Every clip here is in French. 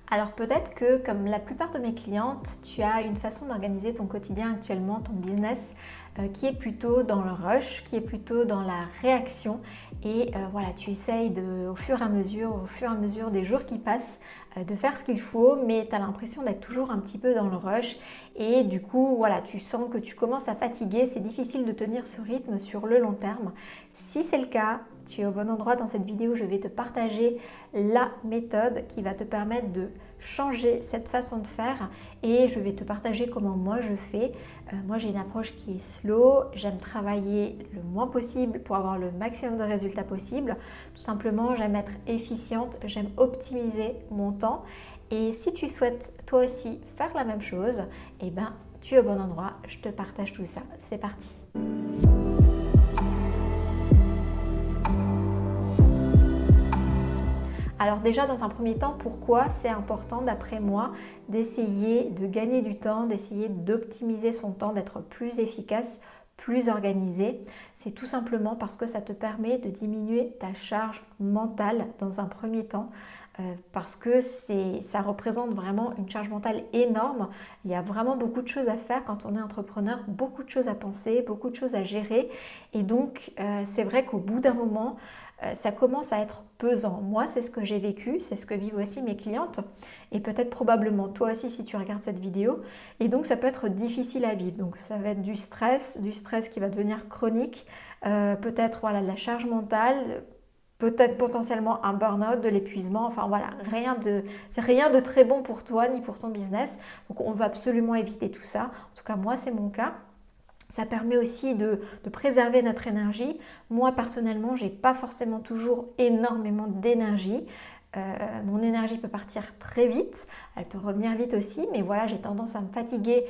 Alors peut-être que comme la plupart de mes clientes, tu as une façon d'organiser ton quotidien actuellement, ton business, qui est plutôt dans le rush, qui est plutôt dans la réaction et voilà, tu essayes au fur et à mesure des jours qui passent, de faire ce qu'il faut, mais tu as l'impression d'être toujours un petit peu dans le rush et du coup, voilà, tu sens que tu commences à fatiguer, c'est difficile de tenir ce rythme sur le long terme. Si c'est le cas, tu es au bon endroit dans cette vidéo, je vais te partager la méthode qui va te permettre de changer cette façon de faire et je vais te partager comment moi je fais. Moi j'ai une approche qui est slow, j'aime travailler le moins possible pour avoir le maximum de résultats possible. Tout simplement, j'aime être efficiente, j'aime optimiser mon temps et si tu souhaites toi aussi faire la même chose, eh ben tu es au bon endroit, je te partage tout ça. C'est parti. Alors déjà, dans un premier temps, pourquoi c'est important d'après moi d'essayer de gagner du temps, d'essayer d'optimiser son temps, d'être plus efficace, plus organisé? C'est tout simplement parce que ça te permet de diminuer ta charge mentale dans un premier temps. Parce que ça représente vraiment une charge mentale énorme. Il y a vraiment beaucoup de choses à faire quand on est entrepreneur, beaucoup de choses à penser, beaucoup de choses à gérer. Et donc, c'est vrai qu'au bout d'un moment, ça commence à être pesant. Moi, c'est ce que j'ai vécu, c'est ce que vivent aussi mes clientes et peut-être probablement toi aussi si tu regardes cette vidéo. Et donc, ça peut être difficile à vivre. Donc, ça va être du stress qui va devenir chronique, peut-être voilà, de la charge mentale, peut-être potentiellement un burn-out, de l'épuisement, enfin voilà, rien de très bon pour toi ni pour ton business. Donc, on va absolument éviter tout ça. En tout cas, moi, c'est mon cas. Ça permet aussi de préserver notre énergie. Moi, personnellement, je n'ai pas forcément toujours énormément d'énergie. Mon énergie peut partir très vite, elle peut revenir vite aussi, mais voilà, j'ai tendance à me fatiguer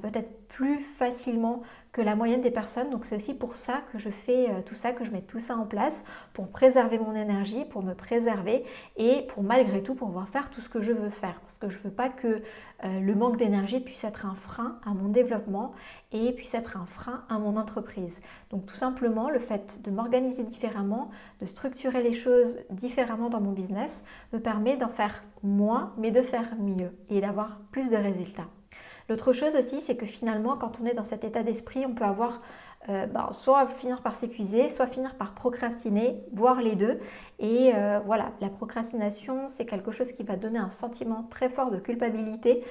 peut-être plus facilement que la moyenne des personnes. Donc c'est aussi pour ça que je fais tout ça, que je mets tout ça en place, pour préserver mon énergie, pour me préserver et pour malgré tout pouvoir faire tout ce que je veux faire. Parce que je ne veux pas que le manque d'énergie puisse être un frein à mon développement et puisse être un frein à mon entreprise. Donc tout simplement, le fait de m'organiser différemment, de structurer les choses différemment dans mon business, me permet d'en faire moins, mais de faire mieux et d'avoir plus de résultats. L'autre chose aussi, c'est que finalement, quand on est dans cet état d'esprit, on peut avoir soit finir par s'épuiser, soit finir par procrastiner, voire les deux. Et voilà, la procrastination, c'est quelque chose qui va donner un sentiment très fort de culpabilité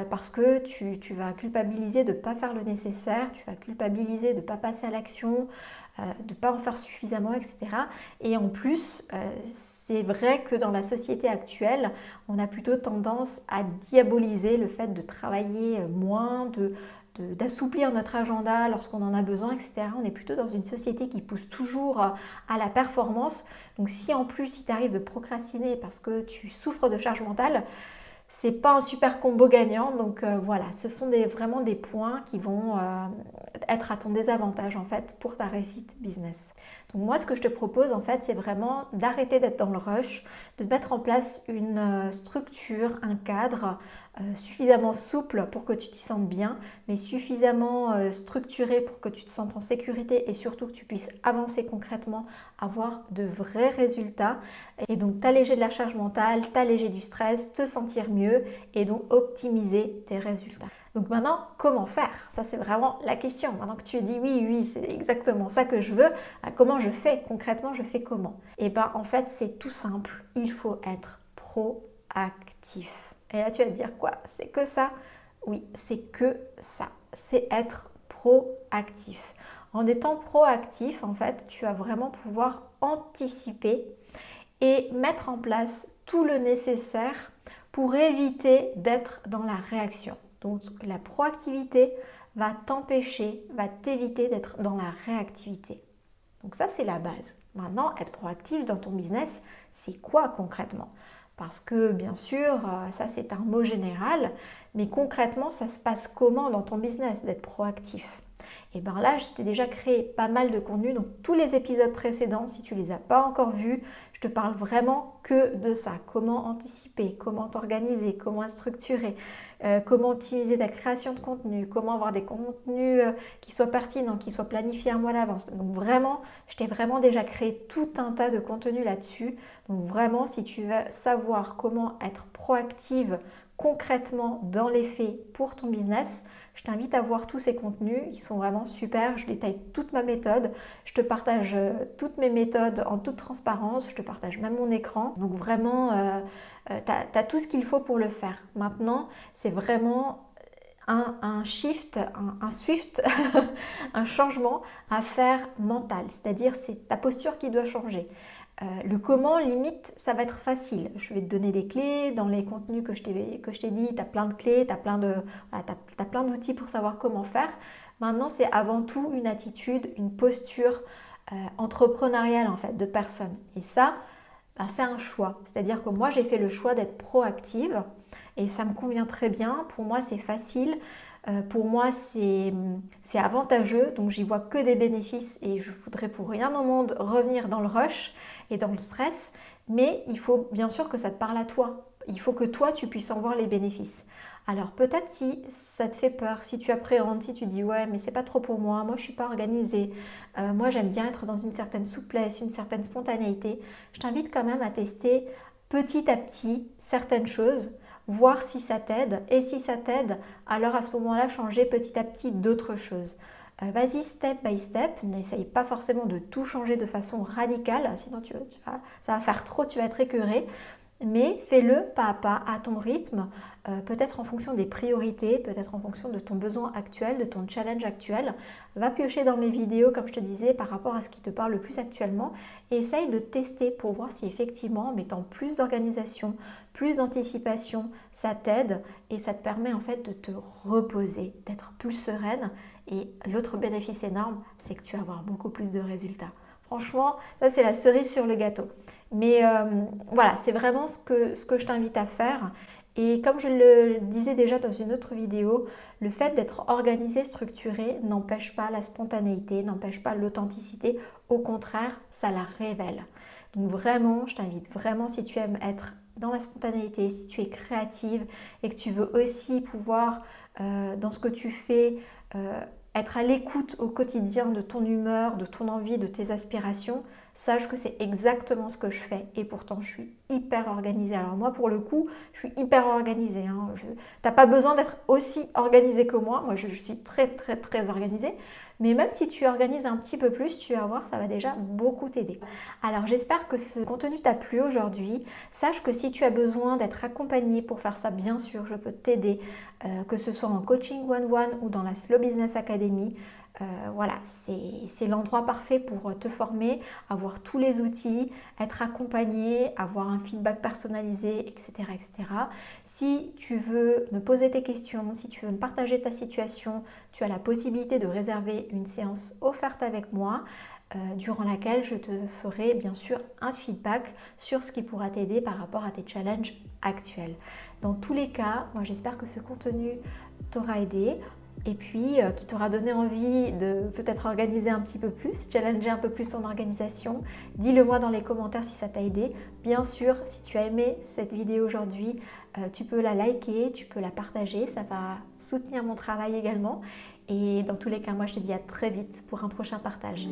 parce que tu vas culpabiliser de ne pas faire le nécessaire, tu vas culpabiliser de ne pas passer à l'action, de ne pas en faire suffisamment, etc. Et en plus, c'est vrai que dans la société actuelle, on a plutôt tendance à diaboliser le fait de travailler moins, d'assouplir notre agenda lorsqu'on en a besoin, etc. On est plutôt dans une société qui pousse toujours à la performance. Donc si en plus il t'arrive de procrastiner parce que tu souffres de charge mentale, c'est pas un super combo gagnant. Donc voilà, ce sont vraiment des points qui vont être à ton désavantage en fait pour ta réussite business. Donc moi, ce que je te propose en fait, c'est vraiment d'arrêter d'être dans le rush, de mettre en place une structure, un cadre suffisamment souple pour que tu t'y sentes bien, mais suffisamment structuré pour que tu te sentes en sécurité et surtout que tu puisses avancer concrètement, avoir de vrais résultats et donc t'alléger de la charge mentale, t'alléger du stress, te sentir mieux et donc optimiser tes résultats. Donc maintenant, comment faire? Ça, c'est vraiment la question. Maintenant que tu dis oui, c'est exactement ça que je veux, comment je fais? Concrètement, je fais comment? Et bien, en fait, c'est tout simple. Il faut être proactif. Et là, tu vas te dire quoi? C'est que ça? Oui, c'est que ça. C'est être proactif. En étant proactif, en fait, tu vas vraiment pouvoir anticiper et mettre en place tout le nécessaire pour éviter d'être dans la réaction. Donc la proactivité va t'éviter d'être dans la réactivité. Donc ça, c'est la base. Maintenant, être proactif dans ton business, c'est quoi concrètement? Parce que bien sûr, ça c'est un mot général, mais concrètement, ça se passe comment dans ton business d'être proactif? Et bien là, je t'ai déjà créé pas mal de contenu. Donc tous les épisodes précédents, si tu les as pas encore vus, je te parle vraiment que de ça. Comment anticiper, comment t'organiser, comment structurer, comment optimiser ta création de contenu, comment avoir des contenus qui soient pertinents, qui soient planifiés un mois à l'avance. Donc vraiment, je t'ai vraiment déjà créé tout un tas de contenus là-dessus. Donc vraiment, si tu veux savoir comment être proactive concrètement dans les faits pour ton business, je t'invite à voir tous ces contenus, ils sont vraiment super, je détaille toute ma méthode, je te partage toutes mes méthodes en toute transparence, je te partage même mon écran. Donc vraiment, tu as tout ce qu'il faut pour le faire. Maintenant, c'est vraiment un shift, un swift, un changement à faire mental, c'est-à-dire c'est ta posture qui doit changer. Le comment, limite, ça va être facile. Je vais te donner des clés. Dans les contenus que je t'ai dit, tu as plein de clés, tu as t'as plein d'outils pour savoir comment faire. Maintenant, c'est avant tout une attitude, une posture entrepreneuriale en fait, de personne. Et ça, bah, c'est un choix. C'est-à-dire que moi, j'ai fait le choix d'être proactive et ça me convient très bien. Pour moi, c'est facile. Pour moi, c'est avantageux. Donc, j'y vois que des bénéfices et je voudrais pour rien au monde revenir dans le rush et dans le stress. Mais il faut bien sûr que ça te parle à toi. Il faut que toi, tu puisses en voir les bénéfices. Alors peut-être si ça te fait peur, si tu appréhendes, si tu dis ouais mais c'est pas trop pour moi, moi je suis pas organisée, moi j'aime bien être dans une certaine souplesse, une certaine spontanéité, je t'invite quand même à tester petit à petit certaines choses, voir si ça t'aide et si ça t'aide, alors à ce moment-là changer petit à petit d'autres choses. Vas-y step by step, n'essaye pas forcément de tout changer de façon radicale, sinon ça va faire trop, tu vas être écœuré. Mais fais-le pas à pas, à ton rythme, peut-être en fonction des priorités, peut-être en fonction de ton besoin actuel, de ton challenge actuel. Va piocher dans mes vidéos, comme je te disais, par rapport à ce qui te parle le plus actuellement et essaye de tester pour voir si effectivement, en mettant plus d'organisation, plus d'anticipation, ça t'aide et ça te permet en fait de te reposer, d'être plus sereine. Et l'autre bénéfice énorme, c'est que tu vas avoir beaucoup plus de résultats. Franchement, ça c'est la cerise sur le gâteau. Mais voilà, c'est vraiment ce que je t'invite à faire. Et comme je le disais déjà dans une autre vidéo, le fait d'être organisé, structuré n'empêche pas la spontanéité, n'empêche pas l'authenticité. Au contraire, ça la révèle. Donc vraiment, je t'invite vraiment si tu aimes être dans la spontanéité, si tu es créative et que tu veux aussi pouvoir, dans ce que tu fais, être à l'écoute au quotidien de ton humeur, de ton envie, de tes aspirations, sache que c'est exactement ce que je fais et pourtant je suis hyper organisée. Alors moi pour le coup, je suis hyper organisée. Tu n'as pas besoin d'être aussi organisée que moi. Moi je suis très très très organisée. Mais même si tu organises un petit peu plus, tu vas voir, ça va déjà beaucoup t'aider. Alors j'espère que ce contenu t'a plu aujourd'hui. Sache que si tu as besoin d'être accompagné pour faire ça, bien sûr, je peux t'aider, que ce soit en coaching one-one ou dans la Slow Business Academy. Voilà, c'est l'endroit parfait pour te former, avoir tous les outils, être accompagné, avoir un feedback personnalisé, etc., etc. Si tu veux me poser tes questions, si tu veux me partager ta situation, tu as la possibilité de réserver une séance offerte avec moi durant laquelle je te ferai bien sûr un feedback sur ce qui pourra t'aider par rapport à tes challenges actuels. Dans tous les cas, moi j'espère que ce contenu t'aura aidé et puis qui t'aura donné envie de peut-être organiser un petit peu plus, challenger un peu plus ton organisation. Dis-le moi dans les commentaires si ça t'a aidé. Bien sûr, si tu as aimé cette vidéo aujourd'hui, tu peux la liker, tu peux la partager, ça va soutenir mon travail également. Et dans tous les cas, moi je te dis à très vite pour un prochain partage.